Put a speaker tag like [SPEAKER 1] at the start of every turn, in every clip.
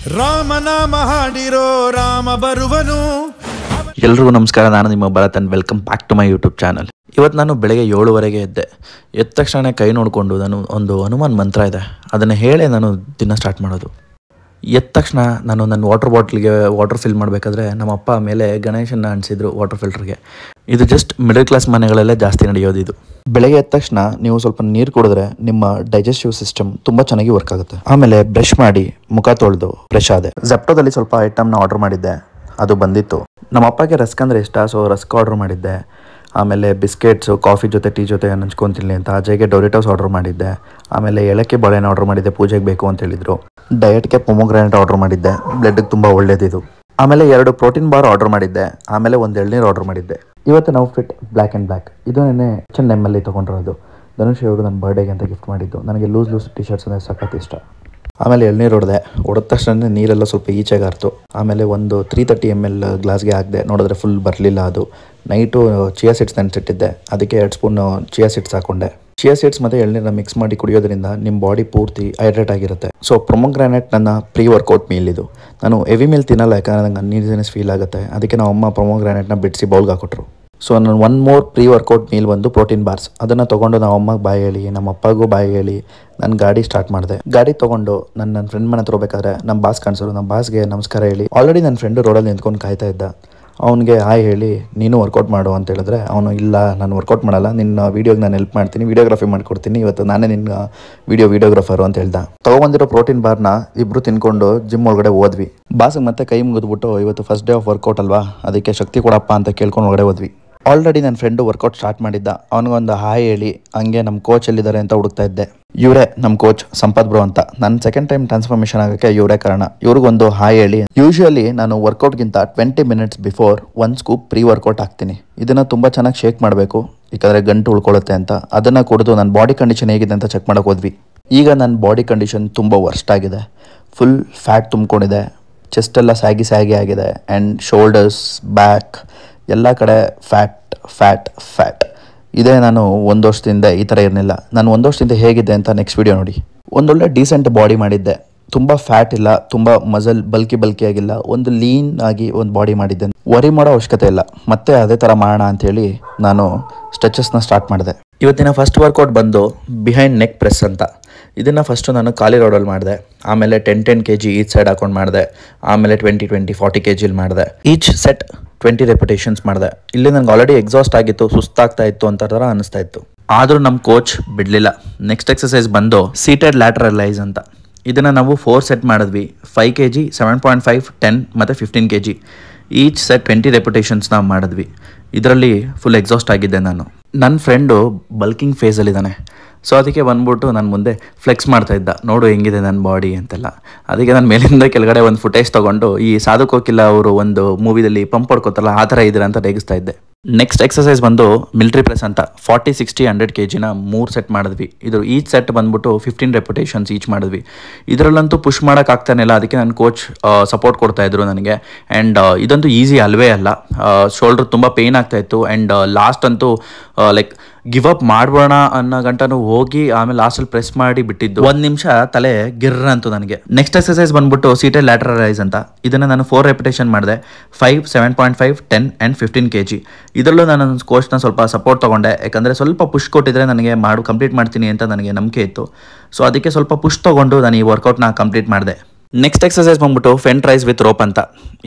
[SPEAKER 1] ರಾಮನಾಮ ಹಾಡಿರೋ ರಾಮ ಬರುವನು.
[SPEAKER 2] ಎಲ್ರಿಗೂ ನಮಸ್ಕಾರ. ನಾನು ನಿಮ್ಮ Bharath and welcome back to my YouTube channel. ಇವತ್ತು ನಾನು ಬೆಳಗ್ಗೆ 7:30 ಎದ್ದೆ. ಎದ್ದ ತಕ್ಷಣ ಕೈ ನೋಡಿಕೊಂಡು ನಾನು ಒಂದು ಹನುಮಾನ್ ಮಂತ್ರ ಇದೆ, ಅದನ್ನು ಹೇಳೇ ನಾನು ದಿನ ಸ್ಟಾರ್ಟ್ ಮಾಡೋದು. ಎದ್ದ ತಕ್ಷಣ ನಾನು ನನ್ನ ವಾಟರ್ ಬಾಟ್ಲಿಗೆ ವಾಟರ್ ಫಿಲ್ ಮಾಡಬೇಕಾದ್ರೆ ನಮ್ಮ ಅಪ್ಪ ಮೇಲೆ ಗಣೇಶನ ಅಂಟಿಸಿದ್ರು ವಾಟರ್ ಫಿಲ್ಟರ್ಗೆ. ಇದು ಜಸ್ಟ್ ಮಿಡಲ್ ಕ್ಲಾಸ್ ಮನೆಗಳಲ್ಲೇ ಜಾಸ್ತಿ ನಡೆಯೋದು. ಇದು ಬೆಳಗ್ಗೆ ಎದ್ದ ತಕ್ಷಣ ನೀವು ಸ್ವಲ್ಪ ನೀರು ಕುಡಿದ್ರೆ ನಿಮ್ಮ ಡೈಜೆಸ್ಟಿವ್ ಸಿಸ್ಟಮ್ ತುಂಬ ಚೆನ್ನಾಗಿ ವರ್ಕ್ ಆಗುತ್ತೆ. ಆಮೇಲೆ ಬ್ರಷ್ ಮಾಡಿ ಮುಖ ತೊಳೆದು ಫ್ರೆಶ್ ಆದೆ. ಜೆಪ್ಟೋದಲ್ಲಿ ಸ್ವಲ್ಪ ಐಟಮ್ನ ಆರ್ಡರ್ ಮಾಡಿದ್ದೆ, ಅದು ಬಂದಿತ್ತು. ನಮ್ಮ ಅಪ್ಪಗೆ ರಸ್ಕ್ ಅಂದರೆ ಇಷ್ಟ, ಸೊ ರಸ್ಕ್ ಆರ್ಡರ್ ಮಾಡಿದ್ದೆ. ಆಮೇಲೆ ಬಿಸ್ಕೆಟ್ಸು ಕಾಫಿ ಜೊತೆ ಟೀ ಜೊತೆ ನಂಚ್ಕೊತೀನಿ ಅಂತ ಅಜಯ್ಗೆ ಡೊರಿಟೋಸ್ ಆರ್ಡರ್ ಮಾಡಿದ್ದೆ. ಆಮೇಲೆ ಏಲಕ್ಕಿ ಬಾಳೆನ ಆರ್ಡರ್ ಮಾಡಿದ್ದೆ, ಪೂಜೆಗೆ ಬೇಕು ಅಂತ ಹೇಳಿದ್ರು. ಡಯಟ್ಗೆ ಪೊಮೊಗ್ರಾನೇಟ್ ಆರ್ಡರ್ ಮಾಡಿದ್ದೆ, ಬ್ಲಡ್ಗೆ ತುಂಬ ಒಳ್ಳೇದಿದು. ಆಮೇಲೆ 2 ಪ್ರೋಟೀನ್ ಬಾರ್ ಆರ್ಡರ್ ಮಾಡಿದ್ದೆ. ಆಮೇಲೆ ಒಂದು ಎಳ್ನೀರು ಆರ್ಡರ್ ಮಾಡಿದ್ದೆ. ಇವತ್ತು ನಾವು ಫಿಟ್ ಬ್ಲ್ಯಾಕ್ ಆ್ಯಂಡ್ ಬ್ಲ್ಯಾಕ್, ಇದು ನೆನ್ನೆ H&M ತೊಗೊಂಡಿರೋದು. ಧನುಷ್ ಅವರು ನನ್ನ ಬರ್ಡೇಗೆ ಅಂತ ಗಿಫ್ಟ್ ಮಾಡಿದ್ದು. ನನಗೆ ಲೂಸ್ ಟೀ ಶರ್ಟ್ಸ್ ಅಂದರೆ ಸಖತ್ ಇಷ್ಟ. ಆಮೇಲೆ ಎಳ್ನೀರು ಹೊಡೆದ ತಕ್ಷಣ ನೀರೆಲ್ಲ ಸ್ವಲ್ಪ ಈಚೆಗೆ ಹಾರ್ತು. ಆಮೇಲೆ ಒಂದು 330 ml ಗ್ಲಾಸ್ಗೆ ಹಾಕಿದೆ. ನೋಡಿದ್ರೆ ಫುಲ್ ಬರಲಿಲ್ಲ ಅದು. ನೈಟು ಚಿಯಾ ಸೀಡ್ಸ್ ನೆನೆಸಿಟ್ಟಿದ್ದೆ, ಅದಕ್ಕೆ 2 ಸ್ಪೂನ್ ಚಿಯಾ ಸೀಡ್ಸ್ ಹಾಕೊಂಡೆ. ಚಿಯಾ ಸೀಡ್ಸ್ ಮತ್ತು ಎಳ್ನೀರನ್ನ ಮಿಕ್ಸ್ ಮಾಡಿ ಕುಡಿಯೋದ್ರಿಂದ ನಿಮ್ಮ ಬಾಡಿ ಪೂರ್ತಿ ಹೈಡ್ರೇಟ್ ಆಗಿರುತ್ತೆ. ಸೊ ಪ್ರೊಮೊಗ್ರಾನೇಟ್ ನನ್ನ ಪ್ರೀ ವರ್ಕೌಟ್ ಮೀಲ್ ಇದು. ನಾನು ಹೆವಿ ಮೀಲ್ ತಿನ್ನಲ್ಲ, ಯಾಕಂದರೆ ನಂಗೆ ಅನ್ಈಸಿನೆಸ್ ಫೀಲ್ ಆಗುತ್ತೆ. ಅದಕ್ಕೆ ನಮ್ಮ ಅಮ್ಮ ಪ್ರೊಮೊಗ್ರಾನೇಟ್ನ ಬಿಡಿಸಿ ಬೌಲ್ಗೆ ಹಾಕೊಟ್ರು. ಸೊ ನಾನು 1 ಮೋರ್ ಪ್ರೀ ವರ್ಕೌಟ್ ಮೀಲ್ ಬಂದು ಪ್ರೋಟೀನ್ ಬಾರ್ಸ್. ಅದನ್ನು ತೊಗೊಂಡು ನಮ್ಮ ಅಮ್ಮಗೆ ಬಾಯಿ ಹೇಳಿ, ನಮ್ಮ ಅಪ್ಪಗೂ ಬಾಯಿ ಹೇಳಿ ನಾನು ಗಾಡಿ ಸ್ಟಾರ್ಟ್ ಮಾಡಿದೆ. ಗಾಡಿ ತೊಗೊಂಡು ನನ್ನ ಫ್ರೆಂಡ್ ಮನೆ ಹತ್ರ ಹೋಗ್ಬೇಕಾದ್ರೆ ನಮ್ಮ ಬಾಸ್ ಕಾಣಿಸೋರು. ನಮ್ಮ ಬಾಸ್ಗೆ ನಮಸ್ಕಾರ ಹೇಳಿ, ಆಲ್ರೆಡಿ ನನ್ನ ಫ್ರೆಂಡು ರೋಡಲ್ಲಿ ನಿಂತ್ಕೊಂಡು ಕಾಯ್ತಾ ಇದ್ದ. ಅವನಿಗೆ ಹಾಯ್ ಹೇಳಿ ನೀನು ವರ್ಕೌಟ್ ಮಾಡು ಅಂತ ಹೇಳಿದ್ರೆ ಅವನು ಇಲ್ಲ ನಾನು ವರ್ಕೌಟ್ ಮಾಡಲ್ಲ, ನಿನ್ನ ವೀಡಿಯೋಗೆ ನಾನು ಹೆಲ್ಪ್ ಮಾಡ್ತೀನಿ, ವೀಡಿಯೋಗ್ರಫಿ ಮಾಡಿಕೊಡ್ತೀನಿ, ಇವತ್ತು ನಾನೇ ನಿನ್ನ ವೀಡಿಯೋಗ್ರಾಫರು ಅಂತ ಹೇಳ್ದ. ತೊಗೊಬಂದಿರೋ ಪ್ರೋಟೀನ್ ಬಾರ್ನ ಇಬ್ಬರು ತಿನ್ಕೊಂಡು ಜಿಮ್ ಒಳಗಡೆ ಹೋದ್ವಿ. ಬಾಸ್ಗೆ ಮತ್ತೆ ಕೈ ಮುಗಿದ್ಬಿಟ್ಟು ಇವತ್ತು ಫಸ್ಟ್ ಡೇ ಆಫ್ ವರ್ಕೌಟ್ ಅಲ್ವಾ, ಅದಕ್ಕೆ ಶಕ್ತಿ ಕೊಡಪ್ಪ ಅಂತ ಕೇಳ್ಕೊಂಡು ಒಳಗಡೆ ಹೋದ್ವಿ. ಆಲ್ರೆಡಿ ನನ್ನ ಫ್ರೆಂಡು ವರ್ಕೌಟ್ ಸ್ಟಾರ್ಟ್ ಮಾಡಿದ್ದ. ಅವನಿಗೊಂದು ಹಾಯ್ ಹೇಳಿ ಹಂಗೆ ನಮ್ಮ ಕೋಚ್ ಎಲ್ಲಿದ್ದಾರೆ ಅಂತ ಹುಡುಕ್ತಾ ಇದ್ದೆ. ಇವರೇ ನಮ್ಮ ಕೋಚ್ ಸಂಪತ್ ಬ್ರೋ ಅಂತ. ನನ್ನ ಸೆಕೆಂಡ್ ಟೈಮ್ ಟ್ರಾನ್ಸ್ಫಾರ್ಮೇಷನ್ ಆಗೋಕ್ಕೆ ಇವರೇ ಕಾರಣ. ಇವ್ರಿಗೊಂದು ಹಾಯ್ ಹೇಳಿ. ಯೂಶುವಲಿ ನಾನು ವರ್ಕೌಟ್ಗಿಂತ 20 minutes before 1 scoop pre workout ಹಾಕ್ತೀನಿ. ಇದನ್ನು ತುಂಬ ಚೆನ್ನಾಗಿ ಶೇಕ್ ಮಾಡಬೇಕು, ಯಾಕಂದರೆ ಗಂಟು ಉಳ್ಕೊಳ್ಳುತ್ತೆ ಅಂತ. ಅದನ್ನು ಕುಡಿದು ನನ್ನ ಬಾಡಿ ಕಂಡೀಷನ್ ಹೇಗಿದೆ ಅಂತ ಚೆಕ್ ಮಾಡೋಕೆ ಹೋದ್ವಿ. ಈಗ ನನ್ನ ಬಾಡಿ ಕಂಡೀಷನ್ ತುಂಬ ವರ್ಸ್ಟ್ ಆಗಿದೆ. ಫುಲ್ ಫ್ಯಾಟ್ ತುಂಬಿಕೊಂಡಿದೆ, ಚೆಸ್ಟೆಲ್ಲ ಸ್ಯಾಗಿ ಆಗಿದೆ, ಆ್ಯಂಡ್ ಶೋಲ್ಡರ್ಸ್ ಬ್ಯಾಕ್ ಎಲ್ಲ ಕಡೆ ಫ್ಯಾಟ್ ಇದೇ. ನಾನು 1 ವರ್ಷದಿಂದ ಈ ಥರ ಇರಲಿಲ್ಲ. ನಾನು 1 ವರ್ಷದಿಂದ ಹೇಗಿದ್ದೆ ಅಂತ ನೆಕ್ಸ್ಟ್ ವಿಡಿಯೋ ನೋಡಿ. ಒಂದೊಳ್ಳೆ ಡೀಸೆಂಟ್ ಬಾಡಿ ಮಾಡಿದ್ದೆ, ತುಂಬ ಫ್ಯಾಟ್ ಇಲ್ಲ, ತುಂಬ ಮಸಲ್ ಬಲ್ಕಿ ಆಗಿಲ್ಲ, ಒಂದು ಲೀನ್ ಆಗಿ ಒಂದು ಬಾಡಿ ಮಾಡಿದ್ದೆ. ವರಿ ಮಾಡೋ ಅವಶ್ಯಕತೆ ಇಲ್ಲ. ಮತ್ತೆ ಅದೇ ಥರ ಮಾಡೋಣ ಅಂಥೇಳಿ ನಾನು ಸ್ಟ್ರೆಚಸ್ನ ಸ್ಟಾರ್ಟ್ ಮಾಡಿದೆ. ಇವತ್ತಿನ ಫಸ್ಟ್ ವರ್ಕೌಟ್ ಬಂದು ಬಿಹೈಂಡ್ ನೆಕ್ ಪ್ರೆಸ್ ಅಂತ. ಇದನ್ನು ಫಸ್ಟು ನಾನು ಖಾಲಿ ರೋಡಲ್ಲಿ ಮಾಡಿದೆ. ಆಮೇಲೆ 10 kg ಈಚ್ ಸೈಡ್ ಹಾಕೊಂಡು ಮಾಡಿದೆ. ಆಮೇಲೆ 20 40 kg ಮಾಡಿದೆ. ಈಚ್ ಸೆಟ್ 20 ರೆಪಿಟೇಷನ್ಸ್ ಮಾಡಿದೆ. ಇಲ್ಲಿ ನನಗೆ ಆಲ್ರೆಡಿ ಎಕ್ಸಾಸ್ಟ್ ಆಗಿತ್ತು, ಸುಸ್ತಾಗ್ತಾ ಇತ್ತು ಅಂತ ಥರ ಅನಿಸ್ತಾ ಇತ್ತು. ಆದರೂ ನಮ್ಮ ಕೋಚ್ ಬಿಡಲಿಲ್ಲ. ನೆಕ್ಸ್ಟ್ ಎಕ್ಸಸೈಸ್ ಬಂದು ಸೀಟೆಡ್ ಲ್ಯಾಟರಲ್ ರೈಸ್ ಅಂತ. ಇದನ್ನು ನಾವು 4 ಸೆಟ್ ಮಾಡಿದ್ವಿ. 5 kg, 7.5, 10 ಮತ್ತು 15 kg ಈಚ್ ಸೆಟ್ 20 ರೆಪಿಟೇಷನ್ಸ್ನ ಮಾಡಿದ್ವಿ. ಇದರಲ್ಲಿ ಫುಲ್ ಎಕ್ಸಾಸ್ಟ್ ಆಗಿದ್ದೆ ನಾನು. ನನ್ನ ಫ್ರೆಂಡು ಬಲ್ಕಿಂಗ್ ಫೇಸಲ್ಲಿದ್ದಾನೆ, ಸೊ ಅದಕ್ಕೆ ಬಂದ್ಬಿಟ್ಟು ನನ್ನ ಮುಂದೆ ಫ್ಲೆಕ್ಸ್ ಮಾಡ್ತಾ ಇದ್ದ, ನೋಡು ಹೆಂಗಿದೆ ನನ್ನ ಬಾಡಿ ಅಂತೆಲ್ಲ. ಅದಕ್ಕೆ ನಾನು ಮೇಲಿಂದ ಕೆಳಗಡೆ ಒಂದು ಫುಟೇಜ್ ತೊಗೊಂಡು ಈ ಸಾಧು ಕೋಕಿಲ ಅವರು ಒಂದು ಮೂವಿದಲ್ಲಿ ಪಂಪ್ ಹೊಡ್ಕೋತಾರಲ್ಲ ಆ ಥರ ಇದ್ದೀರ ಅಂತ ರೇಗಿಸ್ತಾ ಇದ್ದೆ. ನೆಕ್ಸ್ಟ್ ಎಕ್ಸಸೈಸ್ ಬಂದು ಮಿಲಿಟ್ರಿ ಪ್ರೆಸ್ ಅಂತ. 40, 60, 100 kgನ 3 ಸೆಟ್ ಮಾಡಿದ್ವಿ. ಇದು ಈಚ್ ಸೆಟ್ ಬಂದ್ಬಿಟ್ಟು 15 ರೆಪಿಟೇಷನ್ಸ್ ಈಚ್ ಮಾಡಿದ್ವಿ. ಇದರಲ್ಲಂತೂ ಪುಷ್ ಮಾಡೋಕ್ಕಾಗ್ತಾನಿಲ್ಲ, ಅದಕ್ಕೆ ನನ್ನ ಕೋಚ್ ಸಪೋರ್ಟ್ ಕೊಡ್ತಾಯಿದ್ರು ನನಗೆ. ಆ್ಯಂಡ್ ಇದಂತೂ ಈಸಿ ಅಲ್ವೇ ಅಲ್ಲ. ಶೋಲ್ಡ್ರ್ ತುಂಬ ಪೇಯ್ನ್ ಆಗ್ತಾಯಿತ್ತು. ಆ್ಯಂಡ್ ಲಾಸ್ಟ್ ಅಂತೂ ಲೈಕ್ ಗಿವ್ ಅಪ್ ಮಾಡ್ಬೋಣ ಅನ್ನೋ ಗಂಟನೂ ಹೋಗಿ ಆಮೇಲೆ ಲಾಸ್ಟಲ್ಲಿ ಪ್ರೆಸ್ ಮಾಡಿ ಬಿಟ್ಟಿದ್ದು. 1 ನಿಮಿಷ ತಲೆ ಗಿರ್ರ ಅಂತು ನನಗೆ. ನೆಕ್ಸ್ಟ್ ಎಕ್ಸಸೈಸ್ ಬಂದ್ಬಿಟ್ಟು ಸೀಟೆಡ್ ಲ್ಯಾಟರಲ್ ರೈಸ್ ಅಂತ. ಇದನ್ನು ನಾನು 4 ರೆಪಿಟೇಷನ್ ಮಾಡಿದೆ. 5, 7.5, 10 ಆ್ಯಂಡ್ 15 kg. ಇದರಲ್ಲೂ ನಾನು ನನ್ನ ಕೋಚ್ನ ಸ್ವಲ್ಪ ಸಪೋರ್ಟ್ ತೊಗೊಂಡೆ, ಯಾಕಂದರೆ ಸ್ವಲ್ಪ ಪುಷ್ ಕೊಟ್ಟಿದ್ರೆ ನನಗೆ ಕಂಪ್ಲೀಟ್ ಮಾಡ್ತೀನಿ ಅಂತ ನನಗೆ ನಂಬಿಕೆ ಇತ್ತು. ಸೊ ಅದಕ್ಕೆ ಸ್ವಲ್ಪ ಪುಷ್ ತೊಗೊಂಡು ನಾನು ಈ ವರ್ಕೌಟ್ನ ಕಂಪ್ಲೀಟ್ ಮಾಡಿದೆ. ನೆಕ್ಸ್ಟ್ ಎಕ್ಸಸೈಸ್ ಬಂದ್ಬಿಟ್ಟು ಫೆಂಟ್ ರೈಸ್ ವಿತ್ ರೋಪ್ ಅಂತ.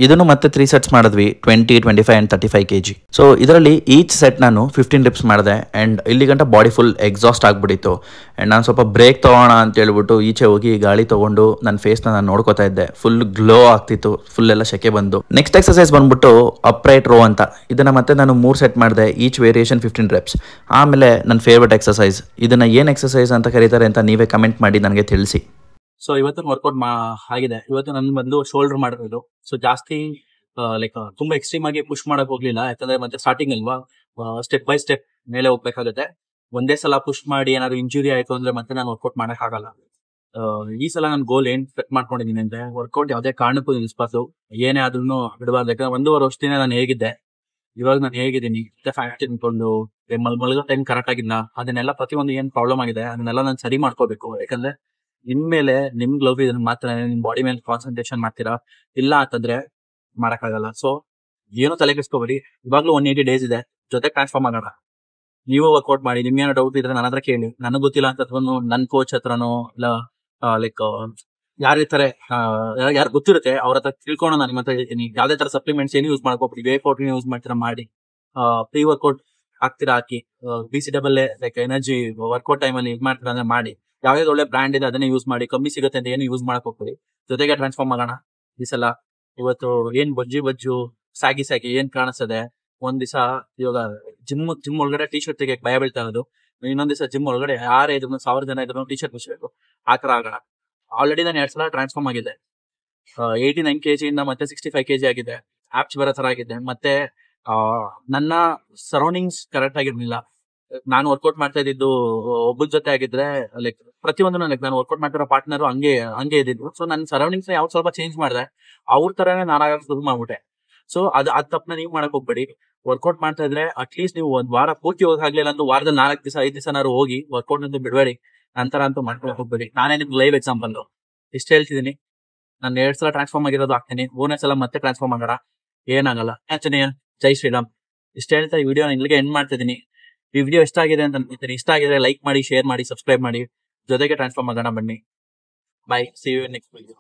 [SPEAKER 2] ಇದನ್ನು ಮತ್ತೆ 3 ಸೆಟ್ಸ್ ಮಾಡಿದ್ವಿ. 20, 25 ಆ್ಯಂಡ್ 35 kg. ಸೊ ಇದರಲ್ಲಿ ಈಚ್ ಸೆಟ್ ನಾನು 15 ರಿಪ್ಸ್ ಮಾಡಿದೆ. ಆ್ಯಂಡ್ ಇಲ್ಲಿ ಗಂಟ ಬಾಡಿ ಫುಲ್ ಎಕ್ಸಾಸ್ಟ್ ಆಗಿಬಿಟ್ಟಿತ್ತು. ಆ್ಯಂಡ್ ನಾನು ಸ್ವಲ್ಪ ಬ್ರೇಕ್ ತೊಗೋಣ ಅಂತ ಹೇಳ್ಬಿಟ್ಟು ಈಚೆ ಹೋಗಿ ಗಾಳಿ ತೊಗೊಂಡು ನನ್ನ ಫೇಸ್ನ ನಾನು ನೋಡ್ಕೋತಾ ಇದ್ದೆ. ಫುಲ್ ಗ್ಲೋ ಆಗ್ತಿತ್ತು, ಫುಲ್ ಎಲ್ಲ ಸೆಕೆ ಬಂದು. ನೆಕ್ಸ್ಟ್ ಎಕ್ಸಸೈಸ್ ಬಂದ್ಬಿಟ್ಟು ಅಪ್ರೈಟ್ ರೋ ಅಂತ. ಇದನ್ನು ಮತ್ತೆ ನಾನು 3 ಸೆಟ್ ಮಾಡಿದೆ. Each variation 15 reps. ಆಮೇಲೆ ನನ್ನ ಫೇವ್ರೆಟ್ ಎಕ್ಸಸೈಸ್, ಇದನ್ನು ಏನು ಎಕ್ಸಸೈಸ್ ಅಂತ ಕರೀತಾರೆ ಅಂತ ನೀವೇ ಕಮೆಂಟ್ ಮಾಡಿ ನನಗೆ ತಿಳಿಸಿ.
[SPEAKER 3] ಸೊ ಇವತ್ತಿನ ವರ್ಕೌಟ್ ಆಗಿದೆ. ಇವತ್ತು ನನ್ನ ಬಂದು ಶೋಲ್ಡರ್ ಮಾಡಿರೋದು. ಸೊ ಜಾಸ್ತಿ ಲೈಕ್ ತುಂಬಾ ಎಕ್ಸ್ಟ್ರೀಮ್ ಆಗಿ ಪುಷ್ ಮಾಡಕ್ ಹೋಗ್ಲಿಲ್ಲ, ಯಾಕಂದ್ರೆ ಮತ್ತೆ ಸ್ಟಾರ್ಟಿಂಗ್ ಅಲ್ವಾ, ಸ್ಟೆಪ್ ಬೈ ಸ್ಟೆಪ್ ಮೇಲೆ ಹೋಗ್ಬೇಕಾಗುತ್ತೆ. ಒಂದೇ ಸಲ ಪುಷ್ ಮಾಡಿ ಏನಾದ್ರು ಇಂಜುರಿ ಆಯ್ತು ಅಂದ್ರೆ ಮತ್ತೆ ನಾನು ವರ್ಕೌಟ್ ಮಾಡಕ್ ಆಗಲ್ಲ. ಈ ಸಲ ನನ್ನ ಗೋಲ್ ಏನ್ ಸೆಟ್ ಮಾಡ್ಕೊಂಡಿದ್ದೀನಿ ಅಂದ್ರೆ ವರ್ಕೌಟ್ ಯಾವುದೇ ಕಾರಣಕ್ಕೂ ನಿಲ್ಸ್ಬಾರ್ದು, ಏನೇ ಆದ್ರೂ ಬಿಡಬಾರ್ದು. ಯಾಕಂದ್ರೆ 1.5 ವರ್ಷದಿಂದ ನಾನು ಹೇಗಿದ್ದೆ, ಇವಾಗ ನಾನು ಹೇಗಿದ್ದೀನಿ, ಫ್ಯಾಟ್ ತಿನ್ಕೊಂಡು ಮಲ್ಗೋ ಟೈಮ್ ಕರೆಕ್ಟ್ ಆಗಿಲ್ಲ, ಅದನ್ನೆಲ್ಲ ಪ್ರತಿಯೊಂದು ಏನ್ ಪ್ರಾಬ್ಲಮ್ ಆಗಿದೆ ಅದನ್ನೆಲ್ಲ ನಾನು ಸರಿ ಮಾಡ್ಕೋಬೇಕು. ಯಾಕಂದ್ರೆ ಇನ್ಮೇಲೆ ನಿಮ್ ಲವ್ ಇದನ್ನ ಮಾತ್ರ ನಿಮ್ ಬಾಡಿ ಮೇಲೆ ಕಾನ್ಸಂಟ್ರೇಷನ್ ಮಾಡ್ತೀರಾ, ಇಲ್ಲ ಅಂತಂದ್ರೆ ಮಾಡಕ್ಕಾಗಲ್ಲ. ಸೊ ಏನೋ ತಲೆ ಕೆಡಿಸ್ಕೋಬೇಡಿ. ಇವಾಗ್ಲೂ 180 days ಇದೆ, ಜೊತೆ ಟ್ರಾನ್ಸ್ಫಾರ್ಮ್ ಆಗೋಣ. ನೀವು ವರ್ಕೌಟ್ ಮಾಡಿ. ನಿಮ್ಗೆ ಏನೋ ಡೌಟ್ ಇದ್ರೆ ನನ್ನ ಹತ್ರ ಕೇಳಿ. ನನಗೆ ಗೊತ್ತಿಲ್ಲ ಅಂತ ನನ್ನ ಕೋಚ್ ಹತ್ರನೋ ಇಲ್ಲ ಲೈಕ್ ಯಾರು ಇರ್ತಾರೆ, ಯಾರು ಗೊತ್ತಿರುತ್ತೆ ಅವ್ರ ಹತ್ರ ತಿಳ್ಕೊಂಡು ನಾನು ನಿಮ್ಮ ಹತ್ರ ಹೇಳ್ತೀನಿ. ಯಾವ್ದೇ ತರ ಸಪ್ಲಿಮೆಂಟ್ಸ್ ಏನು ಯೂಸ್ ಮಾಡ್ಕೋಬಿಡಿ. ವೇ ಪ್ರೋಟೀನ್ ಯೂಸ್ ಮಾಡ್ತೀರಾ ಮಾಡಿ, ಪ್ರೀ ವರ್ಕೌಟ್ ಹಾಕ್ತೀರಾ ಹಾಕಿ, BCAA ಲೈಕ್ ಎನರ್ಜಿ ವರ್ಕೌಟ್ ಟೈಮಲ್ಲಿ ಇದು ಮಾಡ್ತೀರಾ ಅಂದ್ರೆ ಮಾಡಿ. ಯಾವ್ಯಾವ್ದು ಒಳ್ಳೆ ಬ್ರ್ಯಾಂಡ್ ಇದೆ ಅದನ್ನೇ ಯೂಸ್ ಮಾಡಿ. ಕಮ್ಮಿ ಸಿಗುತ್ತೆ ಅಂತ ಏನು ಯೂಸ್ ಮಾಡಕ್ ಹೋಗ್ಬೇಡಿ. ಜೊತೆಗೆ ಟ್ರಾನ್ಸ್ಫಾರ್ಮ್ ಆಗೋಣ ಈ ಸಲ. ಇವತ್ತು ಏನ್ ಬಜ್ಜು ಸಾಗಿ ಏನ್ ಕಾಣಿಸ್ತದೆ, ಒಂದ್ ದಿವಸ ಇವಾಗ ಜಿಮ್ ಒಳಗಡೆ ಟಿ ಶರ್ಟ್ ತೆಗಿಯಕ್ ಭಯ ಬೀಳ್ತಾ ಇರೋದು, ಇನ್ನೊಂದ್ ದಿವಸ ಜಿಮ್ ಒಳಗಡೆ ಯಾರೇ ಇದ್ರು 1000 ಜನ ಇದ್ರು ಟಿ ಶರ್ಟ್ ಬಿಚ್ಚಬೇಕು. ಆ ತರ ಆಗೋಣ. ಆಲ್ರೆಡಿ ನಾನು 2 ಸಲ ಟ್ರಾನ್ಸ್ಫಾರ್ಮ್ ಆಗಿದೆ. 89 kg ಇಂದ ಮತ್ತೆ 65 kg ಆಗಿದೆ. ಆಪ್ಸ್ ಬರೋ ತರ ಆಗಿದೆ. ಮತ್ತೆ ನನ್ನ ಸರೌಂಡಿಂಗ್ಸ್ ಕರೆಕ್ಟ್ ಆಗಿರ್ಲಿಲ್ಲ. ನಾನು ವರ್ಕೌಟ್ ಮಾಡ್ತಾ ಇದ್ದಿದ್ದು ಒಬ್ಬನ ಜೊತೆ ಆಗಿದ್ರೆ ಲೈಕ್ ಪ್ರತಿಯೊಂದು ನಾನು ವರ್ಕೌಟ್ ಮಾಡ್ತಿರೋ ಪಾರ್ಟ್ನರ್ ಹಂಗೆ ಇದ್ದಿದ್ದು. ಸೊ ನನ್ನ ಸರೌಂಡಿಂಗ್ಸ್ ಯಾವ ಸ್ವಲ್ಪ ಚೇಂಜ್ ಮಾಡಿದೆ, ಅವ್ರ ತರಾನೇ ನಾನು ಶುರು ಮಾಡ್ಬಿಟ್ಟೆ. ಸೊ ಅದ್ ತಪ್ಪನ ನೀವು ಮಾಡಕ್ ಹೋಗ್ಬೇಡಿ. ವರ್ಕೌಟ್ ಮಾಡ್ತಾ ಇದ್ರೆ ಅಟ್ಲೀಸ್ಟ್ ನೀವು ಒಂದ್ ವಾರ ಪೂರ್ತಿ ಹೋಗಾಗ್ಲಿಲ್ಲ ಅಂದ್ರೆ ವಾರದಲ್ಲಿ 4 ದಿವಸ 5 ದಿವಸನಾರು ಹೋಗಿ ವರ್ಕೌಟ್ ಅಂತ ಬಿಡಬೇಡಿ. ನಂತರ ಅಂತೂ ಮಾಡ್ಕೊಳಕ್ ಹೋಗ್ಬೇಡಿ. ನಾನೇ ನಿಮ್ಗೆ ಲೈವ್ ಎಕ್ಸಾಂಪಲ್ ಇಷ್ಟ ಹೇಳ್ತಿದ್ದೀನಿ. ನಾನು 2 ಸಲ ಟ್ರಾನ್ಸ್ಫಾರ್ಮ್ ಆಗಿರೋದು ಆಗ್ತೀನಿ. 3ನೇ ಸಲ ಮತ್ತೆ ಟ್ರಾನ್ಸ್ಫಾರ್ಮ್ ಆಗೋಣ, ಏನಾಗಲ್ಲ. ಆಂಜನೇಯ ಜೈ ಶ್ರೀರಾಮ್. ಇಷ್ಟ ಹೇಳ್ತಾ ಈ ವಿಡಿಯೋ ಇಲ್ಲಿಗೆ ಎಂಡ್ ಮಾಡ್ತಿದ್ದೀನಿ. ಈ ವಿಡಿಯೋ ಇಷ್ಟ ಆಗಿದೆ ಅಂತ ಅನ್ಕೊತೀನಿ. ಇಷ್ಟ ಆಗಿದ್ರೆ ಲೈಕ್ ಮಾಡಿ, ಶೇರ್ ಮಾಡಿ, ಸಬ್ಸ್ಕ್ರೈಬ್ ಮಾಡಿ. ಜೊತೆಗೆ ಟ್ರಾನ್ಸ್ಫಾರ್ಮ್ ಆಗೋಣ ಬನ್ನಿ. ಬಾಯ್, ಸಿ ಯು ನೆಕ್ಸ್ಟ್ ವಿಡಿಯೋ.